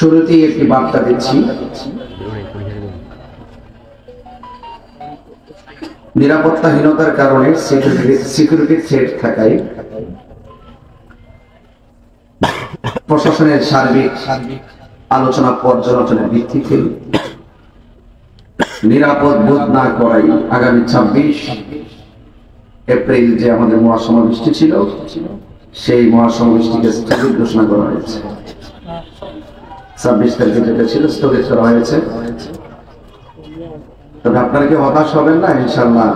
শুরুতেই একটি বার্তা দিচ্ছি। নিরাপত্তাহীনতার কারণে সিকিউরিটি থ্রেট থাকায় প্রশাসনের সার্বিক আলোচনা পর্যালোচনার ভিত্তিতে নিরাপদ বোধ না করাই আগামী 26 এপ্রিল যে আমাদের মহাসমাবেশটি ছিল, সেই মহাসমাবেশটিকে স্থগিত ঘোষণা করা হয়েছে। 26 তারিখে যেটা ছিল স্থগিত করা হয়েছে। তবে আপনারা কি হতাশ হবেন না, ইনশাআল্লাহ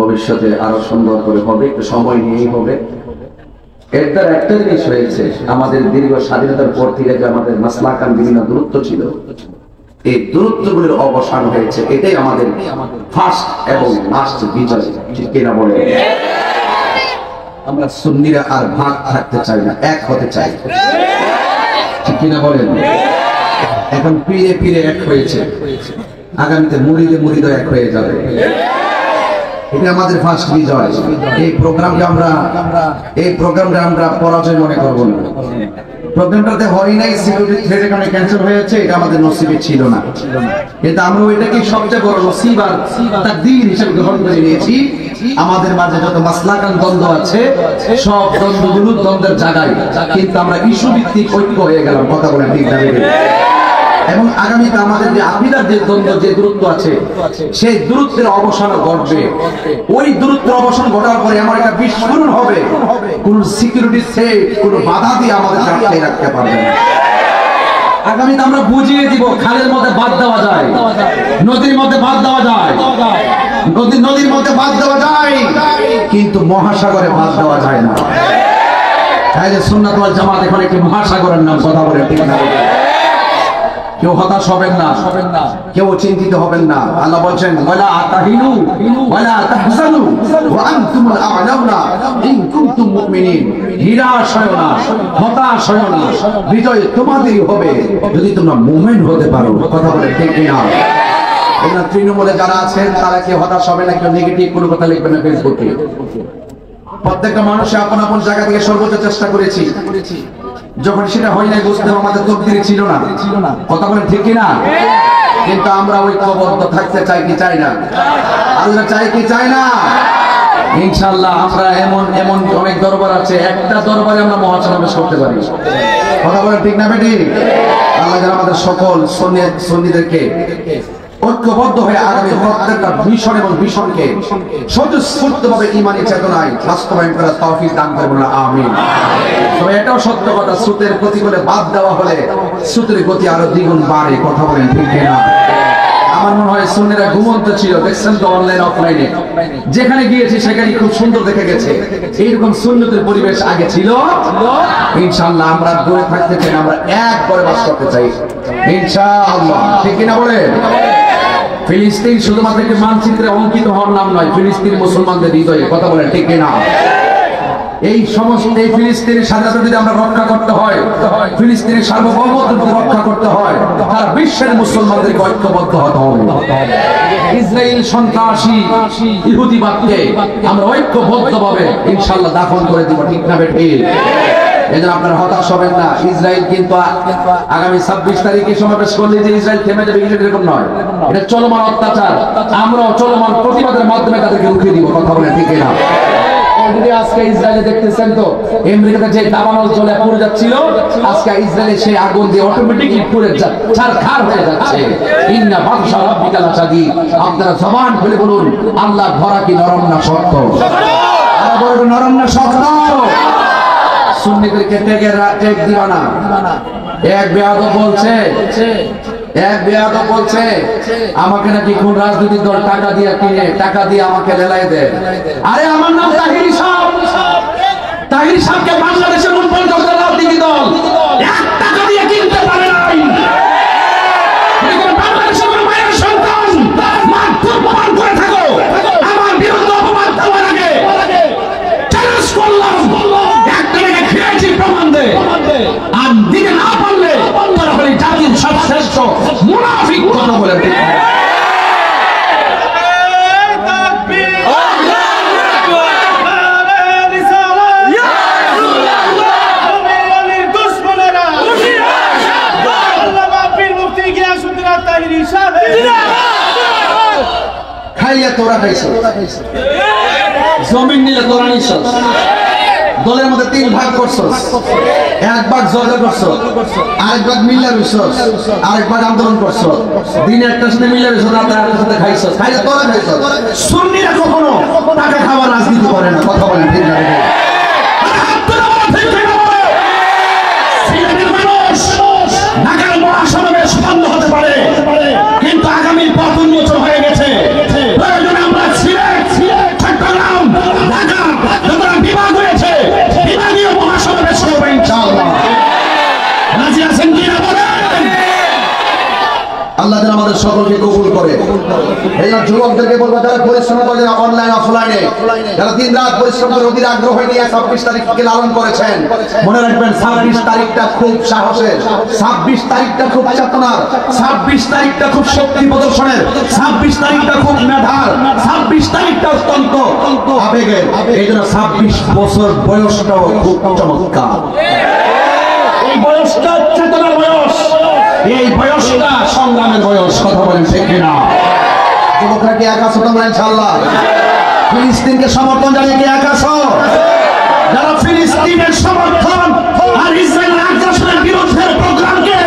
ভবিষ্যতে আরো সুন্দর করে হবে, একটু সময় নিয়েই হবে। এর দ্বারা একটা জিনিস হয়েছে, আমাদের দীর্ঘ স্বাধীনতার পর থেকে যে আমাদের মাসলাকান বিভিন্ন দূরত্ব ছিল, এই দূরত্বগুলোর অবসান হয়েছে। এটাই আমাদের ফার্স্ট এবং লাস্ট বিজয়, ঠিক কিনা বলে? আমরা সুন্নিরা আর ভাগ থাকতে চাই না, এক হতে চাই, ঠিক কিনা বলেন? এখন পীরে পীরে এক হয়েছে, আগামীতে মুরিদে মুরিদ এক হয়ে যাবে। এটা আমাদের ফার্স্ট বিজয়। এই প্রোগ্রামটা আমরা পরাজয় মনে করবো না। প্রোগ্রামটাতে হয় নাই, সিকিউরিটি থ্রেট এখানে ক্যান্সেল হয়েছে, এটা আমাদের নসিবে ছিল না, কিন্তু আমরা ওইটাকে সবচেয়ে বড় নসিব আর তাকদীর হিসেবে গ্রহণ করে নিয়েছি। আমাদের মাঝে যত মাসলাকান দ্বন্দ্ব আছে, সব দ্বন্দ্বগুলো দ্বন্দ্বের জায়গায়, কিন্তু আমরা ইস্যু ভিত্তিক ঐক্য হয়ে গেলাম। কথা বলে ঠিক না? এবং আগামীতে আমাদের যে আকীদার যে দ্বন্দ্ব, যে দূরত্ব আছে, সেই দূরত্বের অবসান ঘটবে। ওই দূরত্বের অবসান ঘটার পরে এমন একটা বিস্ফোরণ হবে, কোন সিকিউরিটি থ্রেট কোন বাধা দিয়ে আমাদের আটকে রাখতে পারবে না। আগামীতে আমরা বুঝিয়ে দিব, খালের মধ্যে বাদ দেওয়া যায়, নদীর মধ্যে বাদ দেওয়া যায়, নদীর মধ্যে বাদ দেওয়া যায়, কিন্তু মহাসাগরে বাদ দেওয়া যায় না। তাহলে সুন্নাত ওয়াল জামাত এখন একটি মহাসাগরের নাম। কথা বলে ঠিক না? কেউ হতাশ হবেন না, কেউ চিন্তিত হবেন না। আল্লাহ বলছেন, ওয়ালা তাহিনু ওয়ালা তাহজানু ওয়া আনতুমুল আ'লাউনা ইন কুনতুম মুমিনিন। নিরাশ হয় না, হতাশ হয় না, বিজয় তোমাদেরই হবে যদি তোমরা মুমিন হতে পারো। কথা বলে ঠিক কিনা? এখানে তৃণমূলে যারা আছেন তারা কি হতাশ হবে না? কেউ নেগেটিভ কোনো কথা লিখবেন না ফেসবুকে। প্রত্যেকটা মানুষ আপন আপন জায়গা থেকে সর্বোচ্চ চেষ্টা করেছি, যখন সেটা হয় নাই বুঝতে আমাদের তকদিরে ছিল না। কথা বলেন ঠিক কিনা? কিন্তু আমরা ঐক্যবদ্ধ থাকতে চাই কি চাই না? আল্লাহ চাই কি চাই না? ইনশাআল্লাহ আমরা এমন অনেক দরবার আছে, একটা দরবারে আমরা মহাসমাবেশ করতে পারি। কথা বলেন ঠিক না বেটি? আল্লাহ যেন আমাদের সকল সুন্নিদেরকে ঐক্যবদ্ধ হয়ে আগামী প্রত্যেকটা মিশন এবং মিশনকে স্বতঃস্ফূর্তভাবে ঈমানী চেতনায় বাস্তবায়ন করার তৌফিক দান করুন, আমিন। তবে এটাও সত্য কথা, সুতের প্রতিকূলে বাদ দেওয়া হলে সুতের গতি আরো দ্বিগুণ বাড়ে। কথা বলেন ঠিক কিনা? আমার মনে হয় সুন্নিরা ঘুমন্ত ছিল, দেখছেন তো অনলাইন অফলাইনে, যেখানে গিয়েছি সেখানে খুব সুন্দর দেখে গেছে। এইরকম সুন্নতের পরিবেশ আগে ছিল। ইনশাআল্লাহ আমরা দূরে থাকতে চাই, আমরা এক করে বাস করতে চাই ইনশাআল্লাহ, ঠিক কিনা বলেন? ফিলিস্তিন শুধুমাত্র একটি মানচিত্রে অঙ্কিত হওয়ার নাম নয়, ফিলিস্তিন মুসলমানদের হৃদয়ে। কথা বলেন ঠিক কিনা? এই সমস্ত এই ফিলিস্তিনের স্বাধীনতা যদি আমরা রক্ষা করতে হয়, ফিলিস্তিনের সার্বভৌমত্ব যদি রক্ষা করতে হয়, তার বিশ্বের মুসলমানদেরকে ঐক্যবদ্ধ হতে হবে। ইসরায়েল সন্ত্রাসী ইহুদিবাদকে আমরা ঐক্যবদ্ধভাবে ইনশাআল্লাহ দাফন করে দিব, ঠিক না বেটি? এজন্য আপনারা হতাশ হবেন না। ইসরায়েল কিন্তু আগামী 26 তারিখে সমাবেশ করলে যে ইসরায়েল থেমে যাবে এরকম নয়, এটা চলমান অত্যাচার। আমরাও চলমান প্রতিবাদের মাধ্যমে তাদেরকে রুখে দিব। কথা বলে ঠিক না? আজকে ইসরায়েলে দেখতেছেন তো, আমেরিকাতে যে দাবানল জ্বলে পুড়ে যাচ্ছিল, আজকে ইসরায়েলে সেই আগুন দিয়ে অটোমেটিকলি পুড়ে ছারখার হয়ে যাচ্ছে। ইন্না বাদশা রাব্বিকা লাশাদীদ। আপনারা জবান খুলে বলুন, আল্লাহ ধরা কি নরম না শক্ত? বড় নরম না শক্ত? সুন্নিদেরকে টেক দিবা না। এক বেয়াদব বলছে আমাকে নাকি কোন রাজনৈতিক দল টাকা দিয়ে কিনে, টাকা দিয়ে আমাকে লেলাই দেয়। আরে আমার নাম তাহির সাহেব। তাহির সাহেবকে বাংলাদেশের কোন পঞ্চায়েত রাজনীতি দল 1 টাকা দিয়ে কিনতে পারে নাই। বাংলাদেশের কোন মায়ের সন্তান মারধর প্রমাণ করে থাকো, আমার বিরুদ্ধে অপবাদ দেওয়ার আগে চ্যালেঞ্জ করলাম, একটা টাকা খেয়েছি প্রমাণ দে। আর দিতে না পারলে তারা হলে জাতির সর্বশ্রেষ্ঠ মুনাফিক। কথা বলে খাইলে তোরা খাইছ, জমিন নিলে তোরা নিছ, দলের মধ্যে 3 ভাগ করছস, 1 ভাগ জগা করছস, আরেক ভাগ মিল্লা রইছস, আরেক ভাগ আন্দোলন করছস, দিনে একটার সাথে মিল্লা রইছস, রাতে আরেকটার সাথে খাইছস, খাইলে তোরা খাইছস। সুন্নিরা কখনো টাকা খাওয়ার রাজনীতি করে না, কথা বলেন ঠিক না? ঢাকার মহাসমাবেশ বন্ধ হতে পারে, কিন্তু আগামী পথ উন্মোচন হয়ে গেছে। প্রয়োজনে আমরা সিলেট, চট্টগ্রাম, ঢাকা যতটা বিভাগ হয়েছে বিভাগীয় মহাসমাবেশ করবো ইনশাআল্লাহ। রাজি আছেন কিনা বলেন? আল্লাহ যেন আমাদের সকলকে কবুল করে। এই জন্য যুবকদেরকে বলবো, যারা পরিশ্রম করে অনলাইন অফলাইনে, যারা দিন রাত পরিশ্রম করে অধীর আগ্রহ নিয়ে 26 তারিখকে লালন করেছেন, মনে রাখবেন 26 তারিখটা খুব সাহসের, 26 তারিখটা খুব চেতনার, 26 তারিখটা খুব শক্তি প্রদর্শনের, 26 তারিখটা খুব মেধার, 26 তারিখটা অত্যন্ত আবেগের। এই জন্য 26 বছর বয়সটাও খুব চমৎকার। এই বয়সটা চেতনার বয়স, এই বয়সটা সংগ্রামের বয়স, কথা বলেন ঠিক কিনা? যুবকরা কি একা আছো তোমরা ইনশাআল্লাহ? ফিলিস্তিনকে সমর্থন জানিয়ে কি একা আছো? যারা ফিলিস্তিনের সমর্থন আর ইসরায়েলের আগ্রাসনের বিরুদ্ধে প্রোগ্রামকে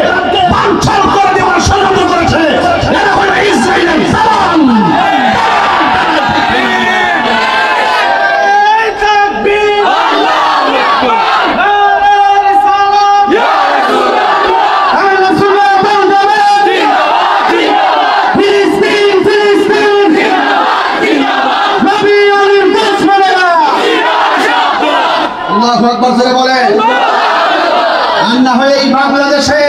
বানচাল করে দেওয়ার ষড়যন্ত্র করেছে, এরা হলো ইসরায়েলের দালাল। বাংলাদেশে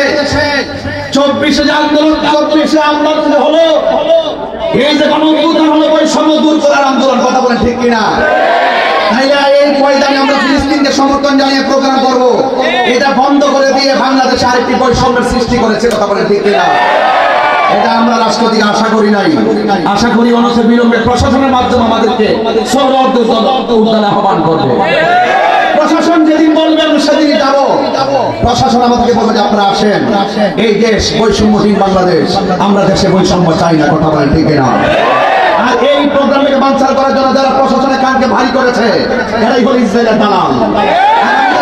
24 আন্দোলন হলো, এই যে গণঅভ্যুত্থান হলো বৈষম্য দূর করার আন্দোলন, কথা বলেন ঠিক কিনা? তাইলে এই ময়দানে আমরা ফিলিস্তিনকে সমর্থন জানিয়ে প্রোগ্রাম করব, এটা বন্ধ করে দিয়ে বাংলাদেশে আরেকটি বৈষম্যের সৃষ্টি করেছে, কথা বলেন ঠিক কিনা? এটা আমরা রাষ্ট্র থেকে আশা করি নাই। আশা করি অনতি বিলম্বে প্রশাসনের মাধ্যমে আমাদেরকে উদ্যানে আহ্বান করবে। প্রশাসন যেদিন বলবেন সেদিনই যাব। প্রশাসন আমাদেরকে বলবে যে আপনারা আসেন, এই দেশ বৈষম্যহীন বাংলাদেশ, আমরা দেশে বৈষম্য চাই না, কথা বলেন ঠিক না? আর এই প্রোগ্রামকে বানচাল করার জন্য যারা প্রশাসনের কানকে ভারী করেছে, এরাই হল ইসরায়েলের দালাল।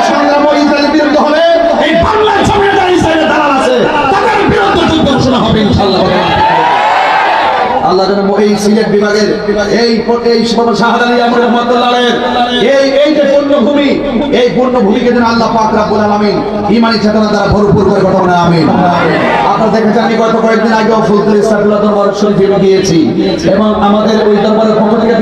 সংগ্রাম ইসরায়েলের বিরুদ্ধে হবে, এই বাংলার জমিনে যারা ইসরায়েলের দালাল আছে তাদের বিরুদ্ধে যুদ্ধ ঘোষণা হবে ইনশাআল্লাহ। আল্লাহ যেন এই সিলেট বিভাগের এই শাহাদ আলী আমর রহমাতুল্লাহের এই যে পূর্ণভূমি, এই পূর্ণভূমিকে যেন আল্লাহ পাক রব্বুল আলামিন ঈমানি চেতনা দ্বারা ভরপুর করে কথা বলেন আমিন। আপনারা দেখেছেন আমি গত কয়েকদিন আগেও ফুলতলি ইসলামুল্লাহ দরবার শরীফে গিয়েছি এবং আমাদের ওই দরবারের পক্ষ থেকে